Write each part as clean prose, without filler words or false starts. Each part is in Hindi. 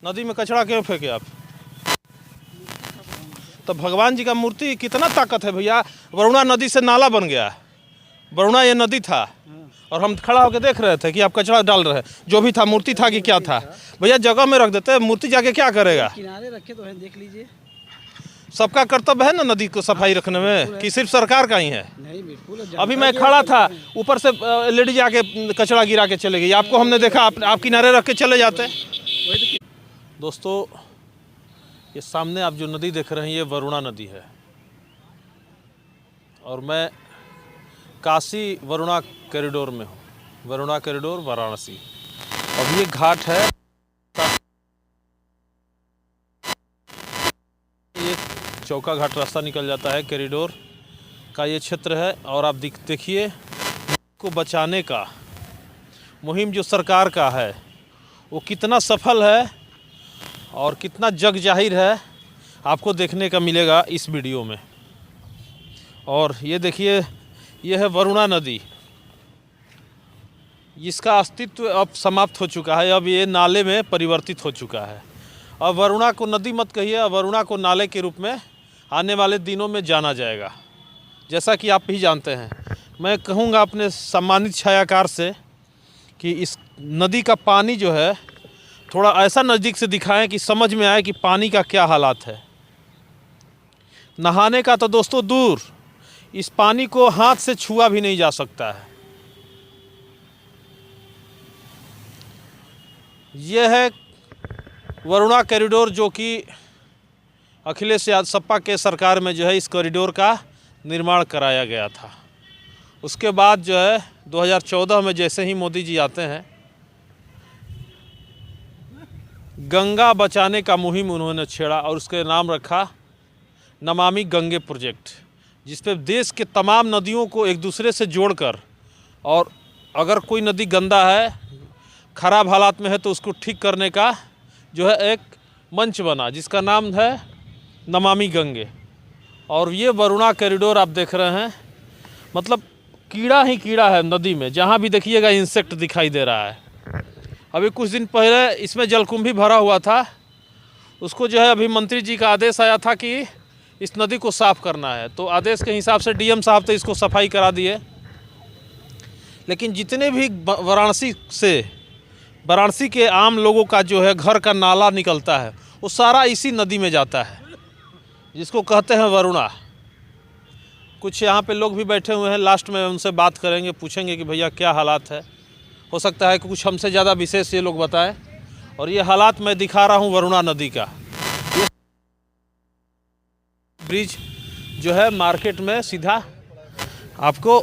नदी में कचरा क्यों फेंके आप? तो भगवान जी का मूर्ति कितना ताकत है भैया। वरुणा नदी से नाला बन गया। वरुणा ये नदी था और हम खड़ा होकर देख रहे थे कि आप कचरा डाल रहे हैं। जो भी था मूर्ति था कि क्या था भैया, जगह में रख देते। मूर्ति जाके क्या करेगा? किनारे रखे तो है, देख लीजिए। सबका कर्तव्य है ना नदी को सफाई रखने में, कि सिर्फ सरकार का ही है? नहीं, बिल्कुल। अभी मैं खड़ा था, ऊपर से लेडीज आके कचरा गिरा के चले गई। आपको हमने देखा, आप किनारे रख के चले जाते। दोस्तों, ये सामने आप जो नदी देख रहे हैं ये वरुणा नदी है और मैं काशी वरुणा कॉरिडोर में हूँ। वरुणा कॉरिडोर वाराणसी। अब ये घाट है, ये चौका घाट रास्ता निकल जाता है। कॉरिडोर का ये क्षेत्र है और आप देखिए को बचाने का मुहिम जो सरकार का है वो कितना सफल है और कितना जग जाहिर है, आपको देखने का मिलेगा इस वीडियो में। और ये देखिए, ये है वरुणा नदी। इसका अस्तित्व अब समाप्त हो चुका है, अब ये नाले में परिवर्तित हो चुका है। अब वरुणा को नदी मत कहिए, अब वरुणा को नाले के रूप में आने वाले दिनों में जाना जाएगा, जैसा कि आप भी जानते हैं। मैं कहूँगा अपने सम्मानित छायाकार से कि इस नदी का पानी जो है थोड़ा ऐसा नज़दीक से दिखाएं कि समझ में आए कि पानी का क्या हालात है। नहाने का तो दोस्तों दूर, इस पानी को हाथ से छुआ भी नहीं जा सकता है। यह है वरुणा कॉरिडोर, जो कि अखिलेश सपा के सरकार में जो है इस कॉरिडोर का निर्माण कराया गया था। उसके बाद जो है 2014 में जैसे ही मोदी जी आते हैं, गंगा बचाने का मुहिम उन्होंने छेड़ा और उसके नाम रखा नमामि गंगे प्रोजेक्ट, जिस पे देश के तमाम नदियों को एक दूसरे से जोड़कर, और अगर कोई नदी गंदा है, ख़राब हालात में है, तो उसको ठीक करने का जो है एक मंच बना, जिसका नाम है नमामि गंगे। और ये वरुणा कॉरिडोर आप देख रहे हैं, मतलब कीड़ा ही कीड़ा है नदी में। जहाँ भी देखिएगा इंसेक्ट दिखाई दे रहा है। अभी कुछ दिन पहले इसमें जलकुंभी भरा हुआ था, उसको जो है अभी मंत्री जी का आदेश आया था कि इस नदी को साफ़ करना है। तो आदेश के हिसाब से डीएम साहब तो इसको सफाई करा दिए। लेकिन जितने भी वाराणसी के आम लोगों का जो है घर का नाला निकलता है, वो सारा इसी नदी में जाता है, जिसको कहते हैं वरुणा। कुछ यहाँ पे लोग भी बैठे हुए हैं, लास्ट में उनसे बात करेंगे, पूछेंगे कि भैया क्या हालात है। हो सकता है कि कुछ हमसे ज़्यादा विशेष ये लोग बताएं। और ये हालात मैं दिखा रहा हूँ वरुणा नदी का। ये ब्रिज जो है मार्केट में सीधा आपको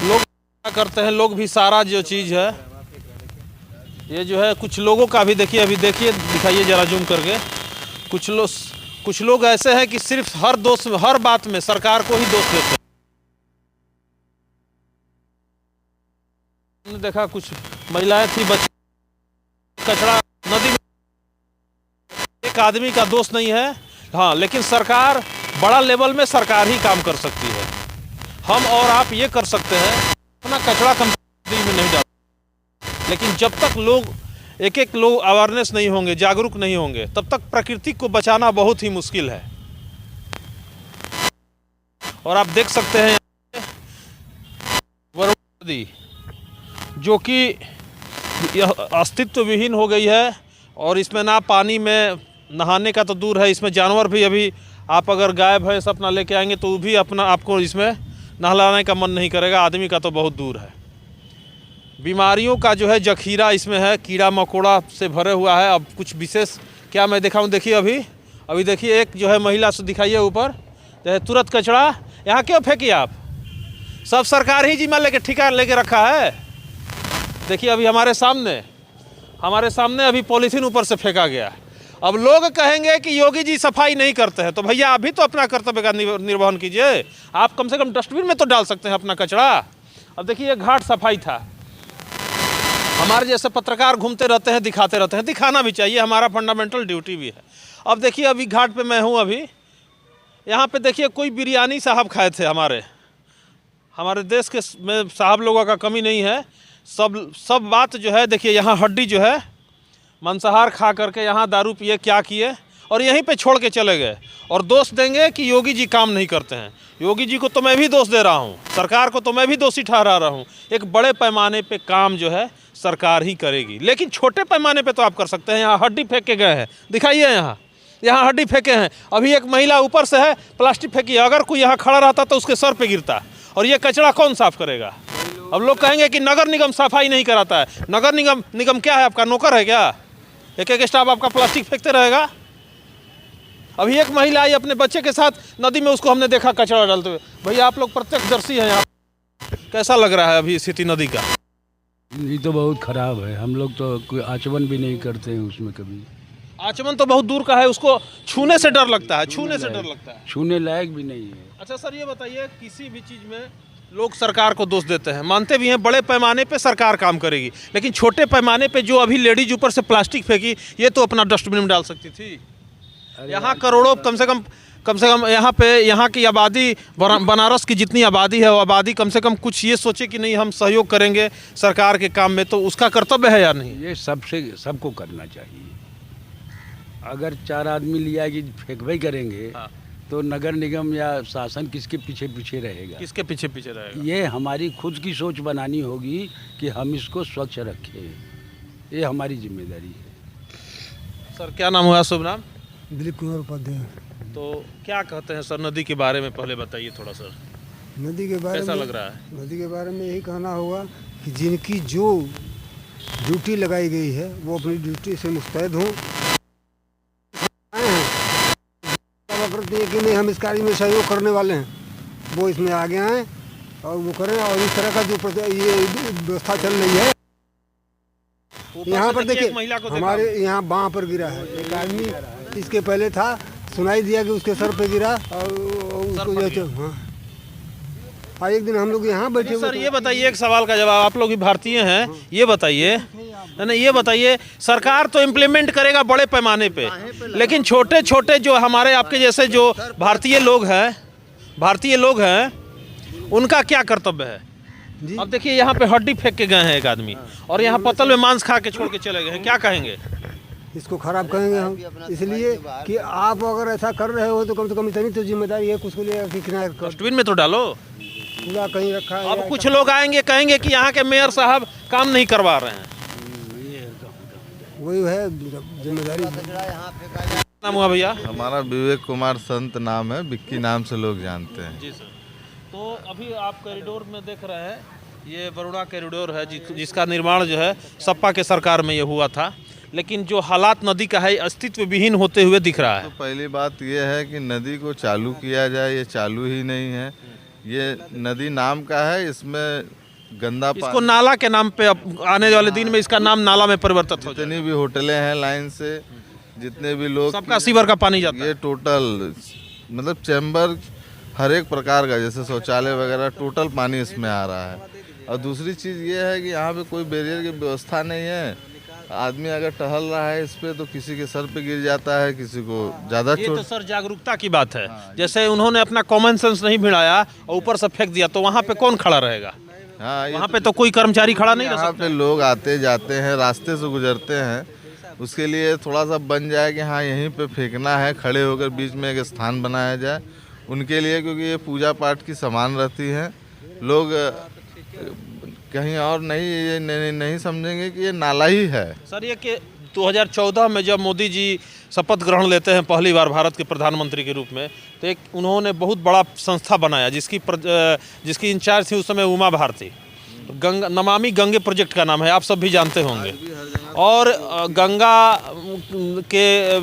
लोग क्या करते हैं, लोग भी सारा जो चीज़ है ये जो है कुछ लोगों का भी देखिए, अभी देखिए, दिखाइए ज़रा जूम करके। कुछ लोग ऐसे हैं कि सिर्फ हर बात में सरकार को ही दोष देते हैं। हमने देखा कुछ महिलाएं थी, बच्चे कचरा नदी में, एक आदमी का दोष नहीं है। हाँ, लेकिन सरकार बड़ा लेवल में सरकार ही काम कर सकती है। हम और आप ये कर सकते हैं, अपना कचरा कम नदी में नहीं डाल। लेकिन जब तक एक लोग अवेयरनेस नहीं होंगे, जागरूक नहीं होंगे, तब तक प्रकृति को बचाना बहुत ही मुश्किल है। और आप देख सकते हैं वरुणा नदी जो कि अस्तित्व विहीन हो गई है, और इसमें ना पानी में नहाने का तो दूर है, इसमें जानवर भी, अभी आप अगर गाय भैंस अपना लेके आएंगे तो वो भी आपको इसमें नहलाने का मन नहीं करेगा। आदमी का तो बहुत दूर है। बीमारियों का जो है जखीरा इसमें है, कीड़ा मकोड़ा से भरे हुआ है। अब कुछ विशेष क्या मैं दिखाऊं, देखिए अभी देखिए, एक जो है महिला से दिखाइए ऊपर, तुरंत कचरा यहाँ क्यों फेंकिए आप? सब सरकार ही जिम्मा लेके ठिका लेके रखा है। देखिए अभी हमारे सामने अभी पॉलीथीन ऊपर से फेंका गया। अब लोग कहेंगे कि योगी जी सफाई नहीं करते हैं, तो भैया आप भी तो अपना कर्तव्य का निर्वहन कीजिए। आप कम से कम डस्टबिन में तो डाल सकते हैं अपना कचरा। अब देखिए ये घाट सफाई था। हमारे जैसे पत्रकार घूमते रहते हैं, दिखाते रहते हैं, दिखाना भी चाहिए, हमारा फंडामेंटल ड्यूटी भी है। अब देखिए अभी घाट पे मैं हूँ, अभी यहाँ पे देखिए कोई बिरयानी साहब खाए थे हमारे देश के में साहब लोगों का कमी नहीं है। सब बात जो है, देखिए यहाँ हड्डी जो है मांसाहार खा करके यहाँ दारू पिए, क्या किए और यहीं पे छोड़ के चले गए और दोष देंगे कि योगी जी काम नहीं करते हैं। योगी जी को तो मैं भी दोष दे रहा हूँ, सरकार को तो मैं भी दोषी ठहरा रहा हूँ। एक बड़े पैमाने पे काम जो है सरकार ही करेगी, लेकिन छोटे पैमाने पे तो आप कर सकते हैं। यहाँ हड्डी फेंक के गए हैं, दिखाइए यहाँ हड्डी फेंके हैं। अभी एक महिला ऊपर से है प्लास्टिक फेंकी, अगर कोई यहाँ खड़ा रहता तो उसके सर पे गिरता। और ये कचरा कौन साफ करेगा? अब लोग कहेंगे कि नगर निगम सफाई नहीं कराता है। नगर निगम क्या है, आपका नौकर है क्या? एक स्टाफ आपका प्लास्टिक फेंकते रहेगा। अभी एक महिला आई अपने बच्चे के साथ नदी में, उसको हमने देखा कचरा डालते हुए। भैया आप लोग प्रत्यक्षदर्शी हैं, यहाँ कैसा लग रहा है अभी स्थिति नदी का? ये तो बहुत ख़राब है। हम लोग तो कोई आचमन भी नहीं करते हैं उसमें कभी। आचमन तो बहुत दूर का है, उसको छूने से डर लगता है, छूने लायक भी नहीं है। अच्छा सर, ये बताइए, किसी भी चीज़ में लोग सरकार को दोष देते हैं, मानते भी हैं बड़े पैमाने पे सरकार काम करेगी, लेकिन छोटे पैमाने पे जो अभी लेडीज ऊपर से प्लास्टिक फेंकी, ये तो अपना डस्टबिन में डाल सकती थी। यहाँ करोड़ों कम से कम यहाँ की आबादी, बनारस की जितनी आबादी है वो आबादी कम से कम कुछ ये सोचे कि नहीं हम सहयोग करेंगे सरकार के काम में, तो उसका कर्तव्य है या नहीं? ये सबको करना चाहिए। अगर 4 आदमी लिया कि फेंकवाई करेंगे, हाँ। तो नगर निगम या शासन किसके पीछे रहेगा? किसके पीछे रहेगा? ये हमारी खुद की सोच बनानी होगी कि हम इसको स्वच्छ रखें, ये हमारी जिम्मेदारी है। सर क्या नाम हुआ, शुभ नाम? दिलीप कुमार उपाध्याय। तो क्या कहते हैं सर नदी के बारे में, पहले बताइए थोड़ा सर। नदी के बारे में कैसा लग रहा है? नदी के बारे में यही कहना होगा कि जिनकी जो ड्यूटी लगाई गई है वो अपनी ड्यूटी से मुस्तैद हों। करती है कि नहीं, हम इस कार्य में सहयोग करने वाले हैं, वो इसमें आगे आए और वो करें। और इस तरह का जो ये व्यवस्था चल रही है, यहाँ पर देखिए हमारे यहाँ बाँह पर गिरा है एक आदमी, इसके पहले था सुनाई दिया कि उसके सर पे गिरा और उसको जो हाँ, एक दिन हम लोग यहाँ बैठे। सर ये बताइए, एक सवाल का जवाब, आप लोग भी भारतीय हैं, ये बताइए नहीं, ये बताइए, सरकार तो इम्प्लीमेंट करेगा बड़े पैमाने पे, लेकिन छोटे छोटे जो हमारे आपके जैसे जो भारतीय लोग हैं उनका क्या कर्तव्य है? अब देखिए यहाँ पे हड्डी फेंक के गए हैं एक आदमी, और यहाँ पतल में मांस खा के छोड़ के चले गए हैं, क्या कहेंगे? इसको खराब कहेंगे हम, इसलिए कि आप अगर ऐसा कर रहे हो तो कम से कम इतनी तो जिम्मेदारी है, कुछ को लिए डस्टबिन में तो डालो, पूरा कहीं रखा है। अब कुछ लोग आएंगे कहेंगे कि यहाँ के मेयर साहब काम नहीं करवा रहे हैं। वही है जिम्मेदारी। नाम हुआ भैया? हमारा विवेक कुमार संत नाम है, बिक्की नाम से लोग जानते हैं। जी सर। तो अभी आप कॉरिडोर में देख रहे हैं, ये वरुणा कॉरिडोर है जिसका निर्माण जो है सपा के सरकार में ये हुआ था, लेकिन जो हालात नदी का है अस्तित्व विहीन होते हुए दिख रहा है। तो पहली बात ये है कि नदी को चालू किया जाए, ये चालू ही नहीं है। ये नदी नाम का है, इसमें गंदा पानी, इसको नाला के नाम पे आने वाले दिन में इसका नाम नाला में परिवर्तित हो जाए। जितनी भी होटलें हैं लाइन से, जितने भी लोग, सबका सीवर का पानी जाता है। ये टोटल मतलब चैम्बर हर एक प्रकार का, जैसे शौचालय वगैरह, टोटल पानी इसमें आ रहा है। और दूसरी चीज़ ये है कि यहाँ पे कोई बैरियर की व्यवस्था नहीं है। आदमी अगर टहल रहा है इस पे तो किसी के सर पे गिर जाता है, किसी को ज़्यादा ये तो सर जागरूकता की बात है। जैसे उन्होंने अपना कॉमन सेंस नहीं भिड़ाया और ऊपर से फेंक दिया, तो वहाँ पे कौन खड़ा रहेगा? हाँ, वहाँ पे तो कोई कर्मचारी खड़ा नहीं रह यहाँ पे लोग आते जाते हैं, रास्ते से गुजरते हैं, उसके लिए थोड़ा सा बन जाए कि हाँ यहीं पे फेंकना है, खड़े होकर बीच में एक स्थान बनाया जाए उनके लिए, क्योंकि ये पूजा पाठ की सामान रहती है। लोग कहीं और नहीं, ये नहीं समझेंगे कि ये नाला ही है। सर ये कि 2014 में जब मोदी जी शपथ ग्रहण लेते हैं पहली बार भारत के प्रधानमंत्री के रूप में, तो एक उन्होंने बहुत बड़ा संस्था बनाया जिसकी इंचार्ज थी उस समय उमा भारती। नमामि गंगे प्रोजेक्ट का नाम है, आप सब भी जानते होंगे। और गंगा के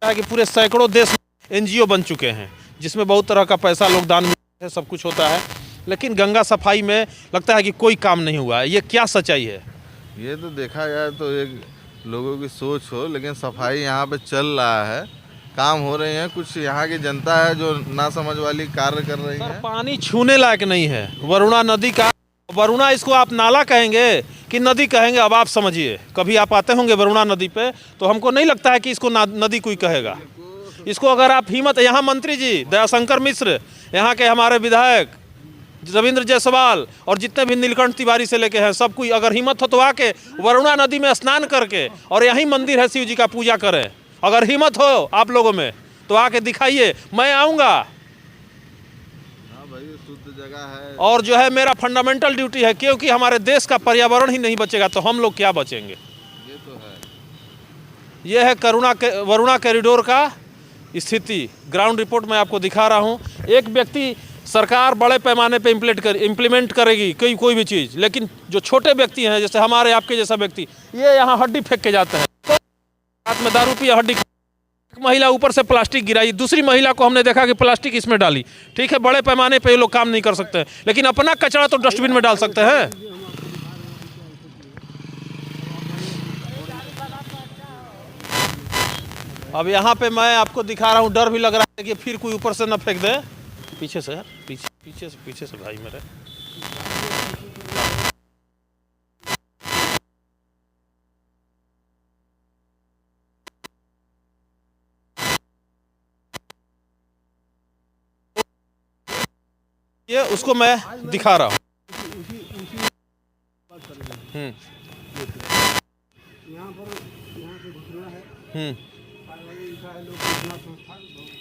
कि पूरे सैकड़ों देश NGO बन चुके हैं, जिसमें बहुत तरह का पैसा लोग दान में सब कुछ होता है, लेकिन गंगा सफाई में लगता है कि कोई काम नहीं हुआ है। ये क्या सच्चाई है? ये तो देखा जाए तो एक लोगों की सोच हो, लेकिन सफाई यहाँ पे चल रहा है, काम हो रहे हैं। कुछ यहाँ की जनता है जो ना समझ वाली कार्य कर रही है। पानी छूने लायक नहीं है वरुणा नदी का। वरुणा इसको आप नाला कहेंगे कि नदी कहेंगे, अब आप समझिए। कभी आप आते होंगे वरुणा नदी पे, तो हमको नहीं लगता है कि इसको नदी कोई कहेगा। इसको अगर आप हिम्मत, यहाँ मंत्री जी दयाशंकर मिश्र, यहाँ के हमारे विधायक रविंद्र जायसवाल और जितने भी नीलकंठ तिवारी से लेके हैं, सब कोई अगर हिम्मत हो तो आके वरुणा नदी में स्नान करके और यहीं मंदिर है शिव जी का, पूजा करें। अगर हिम्मत हो आप लोगों में तो आके दिखाइए, मैं आऊँगा। हाँ भाई, शुद्ध जगह है। और जो है मेरा फंडामेंटल ड्यूटी है, क्योंकि हमारे देश का पर्यावरण ही नहीं बचेगा तो हम लोग क्या बचेंगे। ये तो है। ये है वरुणा कॉरिडोर का स्थिति, ग्राउंड रिपोर्ट मैं आपको दिखा रहा हूँ। एक व्यक्ति, सरकार बड़े पैमाने पे इम्प्लीमेंट करेगी कोई भी चीज़, लेकिन जो छोटे व्यक्ति हैं, जैसे हमारे आपके जैसा व्यक्ति, ये यहाँ हड्डी फेंक के जाते हैं, तो रात में दारू पिया हड्डी। एक महिला ऊपर से प्लास्टिक गिराई, दूसरी महिला को हमने देखा कि प्लास्टिक इसमें डाली। ठीक है, बड़े पैमाने पे ये लोग काम नहीं कर सकते हैं, लेकिन अपना कचरा तो डस्टबिन में डाल सकते हैं। अब यहाँ पे मैं आपको दिखा रहा हूँ, डर भी लग रहा है कि फिर कोई ऊपर से न फेंक दे। पीछे से यार, पीछे से भाई मेरे। ये उसको मैं दिखा रहा हूँ।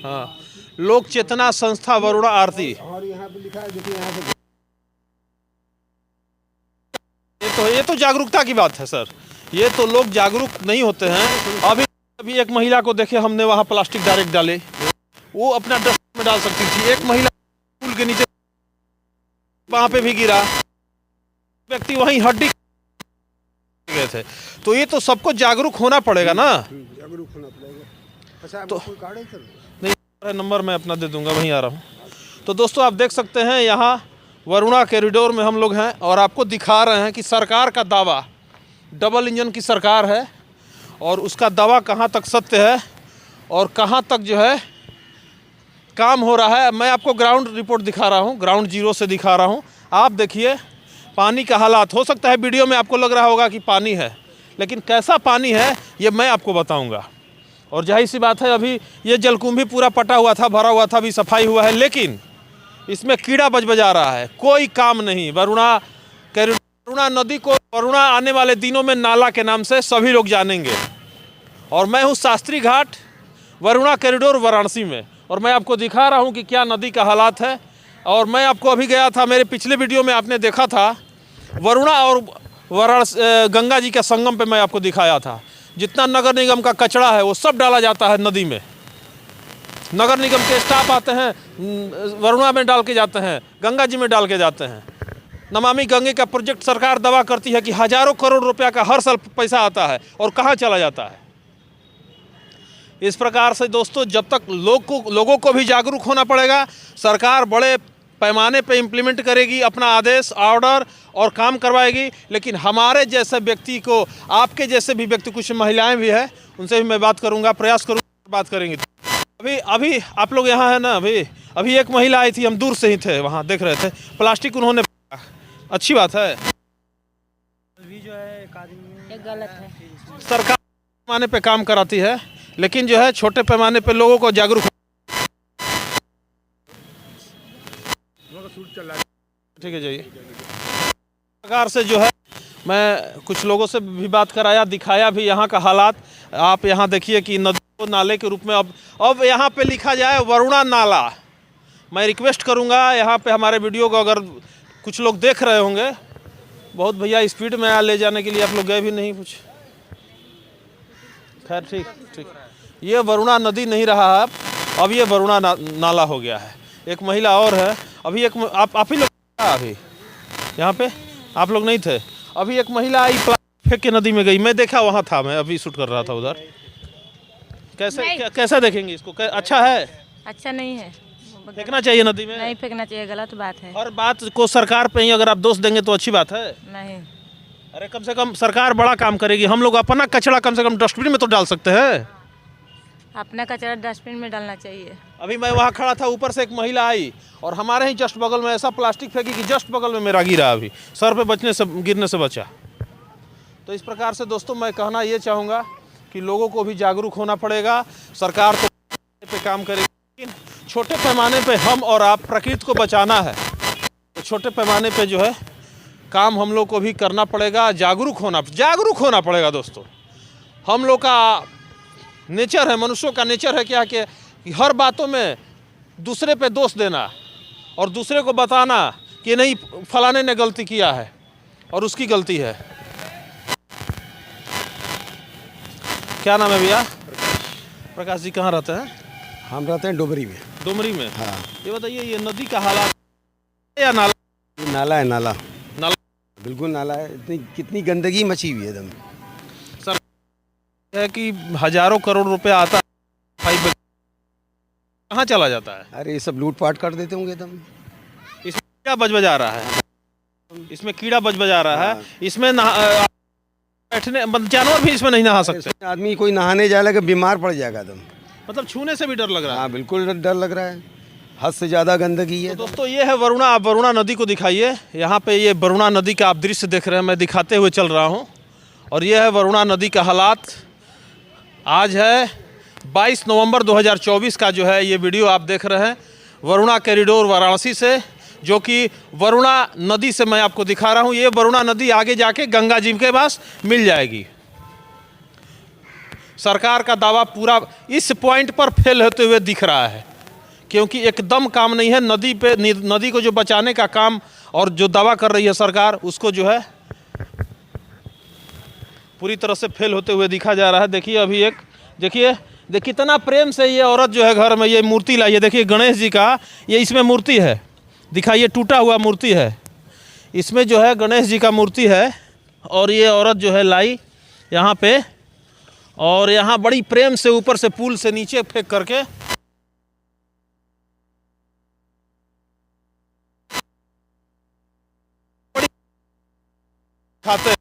हाँ, लोक चेतना संस्था वरुणा आरती। और यहाँ पे लिखा है, देखिए यहाँ से ये तो जागरूकता की बात है सर, ये तो लोग जागरूक नहीं होते हैं। अभी एक महिला को देखे हमने, वहाँ प्लास्टिक डायरेक्ट डाले, वो अपना डस्टबिन में डाल सकती थी। एक महिला पुल के नीचे वहाँ पे भी गिरा, व्यक्ति वहीं हड्डी गए थे। तो ये तो सबको जागरूक होना पड़ेगा ना। जागरूक होना पड़ेगा। अच्छा, तो कोई कार्ड है सर? नहीं, नंबर मैं अपना दे दूंगा, वहीं आ रहा हूँ। तो दोस्तों आप देख सकते हैं, यहाँ वरुणा कॉरिडोर में हम लोग हैं और आपको दिखा रहे हैं कि सरकार का दावा, डबल इंजन की सरकार है और उसका दावा कहाँ तक सत्य है और कहाँ तक जो है काम हो रहा है। मैं आपको ग्राउंड रिपोर्ट दिखा रहा हूँ, ग्राउंड जीरो से दिखा रहा हूँ। आप देखिए पानी का हालात। हो सकता है वीडियो में आपको लग रहा होगा कि पानी है, लेकिन कैसा पानी है ये मैं आपको बताऊँगा। और जाहिर सी बात है, अभी ये जलकुंभी पूरा पटा हुआ था, भरा हुआ था, अभी सफाई हुआ है, लेकिन इसमें कीड़ा बजा रहा है, कोई काम नहीं। वरुणा नदी को वरुणा आने वाले दिनों में नाला के नाम से सभी लोग जानेंगे। और मैं हूँ शास्त्री घाट, वरुणा कॉरिडोर वाराणसी में, और मैं आपको दिखा रहा हूँ कि क्या नदी का हालात है। और मैं आपको अभी गया था, मेरे पिछले वीडियो में आपने देखा था, वरुणा और वाराणसी गंगा जी के संगम पे मैं आपको दिखाया था। जितना नगर निगम का कचरा है वो सब डाला जाता है नदी में। नगर निगम के स्टाफ आते हैं, वरुणा में डाल के जाते हैं, गंगा जी में डाल के जाते हैं। नमामि गंगे का प्रोजेक्ट सरकार दावा करती है कि हजारों करोड़ रुपया का हर साल पैसा आता है, और कहाँ चला जाता है। इस प्रकार से दोस्तों, जब तक लोगों को भी जागरूक होना पड़ेगा। सरकार बड़े पैमाने पे इम्प्लीमेंट करेगी अपना आदेश, ऑर्डर और काम करवाएगी, लेकिन हमारे जैसे व्यक्ति को, आपके जैसे भी व्यक्ति, कुछ महिलाएं भी हैं, उनसे भी मैं बात करूंगा, प्रयास करूंगा, बात करेंगे। अभी आप लोग यहाँ है ना, अभी एक महिला आई थी, हम दूर से ही थे, वहाँ देख रहे थे, प्लास्टिक उन्होंने, अच्छी बात है। अभी जो है ये गलत है। सरकार पैमाने पे काम कराती है, लेकिन जो है छोटे पैमाने पे लोगों को जागरूक, ठीक है जाइए। सरकार से जो है मैं कुछ लोगों से भी बात कराया, दिखाया भी यहाँ का हालात। आप यहाँ देखिए कि नदी को नाले के रूप में अब यहाँ पे लिखा जाए वरुणा नाला। मैं रिक्वेस्ट करूँगा, यहाँ पे हमारे वीडियो को अगर कुछ लोग देख रहे होंगे, बहुत भैया स्पीड में ले जाने के लिए आप लोग गए भी नहीं कुछ, खैर ठीक। ये वरुणा नदी नहीं रहा है, अब ये वरुणा नाला हो गया है। एक महिला और है, अभी एक आप ही लोग, अभी यहाँ पे आप लोग नहीं थे, अभी एक महिला आई फेंक के नदी में गई, मैं देखा, वहाँ था, मैं अभी शूट कर रहा था उधर। कैसे देखेंगे इसको? अच्छा है? अच्छा नहीं है, फेंकना चाहिए नदी में? नहीं फेंकना चाहिए, गलत बात है। हर बात को सरकार पे ही अगर आप दोष देंगे तो अच्छी बात है नहीं। अरे कम से कम सरकार बड़ा काम करेगी, हम लोग अपना कचरा कम से कम डस्टबिन में तो डाल सकते हैं। अपना कचरा डस्टबिन में डालना चाहिए। अभी मैं वहाँ खड़ा था, ऊपर से एक महिला आई और हमारे ही जस्ट बगल में ऐसा प्लास्टिक फेंकी कि जस्ट बगल में मेरा गिरा, अभी सर पे गिरने से बचा। तो इस प्रकार से दोस्तों मैं कहना ये चाहूँगा कि लोगों को भी जागरूक होना पड़ेगा। सरकार तो पे काम करेगी, लेकिन छोटे पैमाने पे हम और आप प्रकृति को बचाना है तो छोटे पैमाने पे जो है काम हम लोग को भी करना पड़ेगा, जागरूक होना पड़ेगा दोस्तों। हम लोग का नेचर है, मनुष्यों का नेचर है क्या कि हर बातों में दूसरे पे दोष देना और दूसरे को बताना कि नहीं फलाने ने गलती किया है और उसकी गलती है। क्या नाम है भैया? प्रकाश जी कहाँ रहते हैं? हम रहते हैं डोबरी में। डुमरी में। हाँ, ये बताइए, ये नदी का हालात या नाला? ये नाला है, नाला नाला बिल्कुल नाला है। इतनी कितनी गंदगी मची हुई है एकदम। है कि हजारों करोड़ रुपया आता है, कहाँ चला जाता है? अरे ये सब लूटपाट कर देते होंगे एकदम। इसमें कीड़ा बजबजा रहा है, इसमें कीड़ा बजबजा रहा है, इसमें बैठने जानवर भी इसमें नहीं नहा सकते। इसमें आदमी कोई नहाने जाएगा कि बीमार पड़ जाएगा एकदम। मतलब छूने से भी डर लग रहा है। हाँ, बिल्कुल डर लग रहा है, हद से ज़्यादा गंदगी है। तो दोस्तों ये है वरुणा। आप वरुणा नदी को दिखाइए। यहाँ पे ये वरुणा नदी का आप दृश्य देख रहे हैं, मैं दिखाते हुए चल रहा हूँ। और ये है वरुणा नदी का हालात। आज है 22 नवंबर 2024 का जो है ये वीडियो आप देख रहे हैं वरुणा कॉरिडोर वाराणसी से, जो कि वरुणा नदी से मैं आपको दिखा रहा हूँ। ये वरुणा नदी आगे जाके गंगा जी के पास मिल जाएगी। सरकार का दावा पूरा इस पॉइंट पर फेल होते हुए दिख रहा है, क्योंकि एकदम काम नहीं है। नदी को जो बचाने का काम और जो दावा कर रही है सरकार, उसको जो है पूरी तरह से फेल होते हुए दिखा जा रहा है। देखिए अभी देखिए कितना प्रेम से ये औरत जो है घर में ये मूर्ति लाई है। देखिए गणेश जी का ये इसमें मूर्ति है, दिखाइए, टूटा हुआ मूर्ति है। इसमें जो है गणेश जी का मूर्ति है और ये औरत जो है लाई यहाँ पे, और यहाँ बड़ी प्रेम से ऊपर से पुल से नीचे फेंक करके खाते हैं,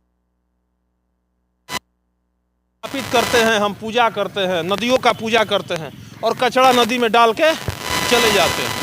स्थापित करते हैं, हम पूजा करते हैं, नदियों का पूजा करते हैं और कचरा नदी में डाल के चले जाते हैं।